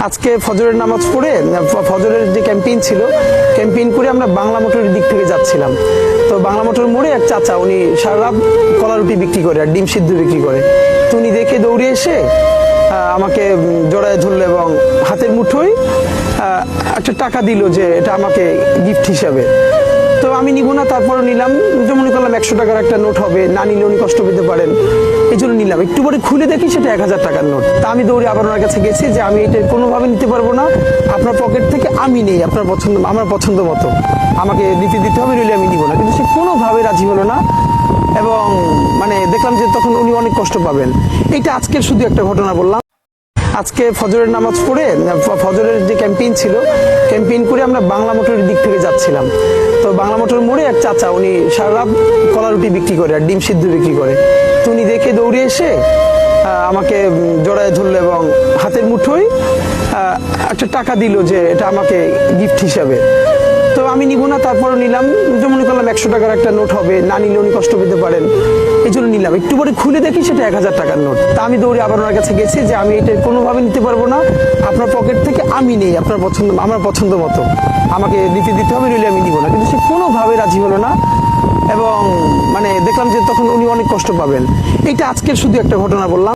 আজকে ফজরের নামাজ পড়ে ফজরের যে ক্যাম্পেইন ছিল, ক্যাম্পেইন করে আমরা বাংলা মোটরের দিক থেকে যাচ্ছিলাম। তো বাংলা মোটর মোড়ে এক চাচা, উনি সারা রাত কলা রুটি বিক্রি করে আর ডিম সিদ্ধ বিক্রি করে। তো উনি দেখে দৌড়ে এসে আমাকে জড়ায় ধরলো এবং হাতের মুঠোয় একটা টাকা দিল যে এটা আমাকে গিফট হিসাবে। তো আমি নিব না, তারপরে নিলাম। যে মনে করলাম 100 টাকার একটা নোট হবে, না নিলে উনি কষ্ট পেতে পারেন, এই জন্য নিলাম। একটু পরে খুলে দেখি সেটা 1000 টাকার নোট। তা আমি দৌড়ে আবার ওনার কাছে গেছি যে আমি এটা কোনোভাবে নিতে পারবো না, আপনার পকেট থেকে আমি নেই, আপনার পছন্দ, আমার পছন্দ মতো আমাকে দিতে হবে, নইলে আমি নিব না। কিন্তু সে কোনোভাবে রাজি হলো না এবং মানে দেখলাম যে তখন উনি অনেক কষ্ট পাবেন। এইটা আজকের শুধু একটা ঘটনা বললাম। আজকে ফজরের নামাজ পড়ে ফজরের যে ক্যাম্পেইন ছিল, ক্যাম্পেইন করে আমরা বাংলা মোটরের দিক থেকে যাচ্ছিলাম। তো বাংলা মোটর মোড়ে এক চাচা, উনি সারা রাত কলা রুটি বিক্রি করে আর ডিম সিদ্ধ বিক্রি করে। তো উনি দেখে দৌড়ে এসে আমাকে জড়ায় ধরলো এবং হাতের মুঠোয় একটা টাকা দিল যে এটা আমাকে গিফট হিসাবে। তো আমি নিব না, তারপরে নিলাম। যে মনে করলাম 100 টাকার একটা নোট হবে, না নিলে উনি কষ্ট পেতে পারেন, এই জন্য নিলাম। একটু পরে খুলে দেখি সেটা 1000 টাকার নোট। তা আমি দৌড়ে আবার ওনার কাছে গেছি যে আমি এটা কোনোভাবে নিতে পারবো না, আপনার পকেট থেকে আমি নেই, আপনার পছন্দ, আমার পছন্দ মতো আমাকে দিতে হবে, নইলে আমি নিব না। কিন্তু সে কোনোভাবে রাজি হলো না এবং মানে দেখলাম যে তখন উনি অনেক কষ্ট পাবেন। এইটা আজকের শুধু একটা ঘটনা বললাম।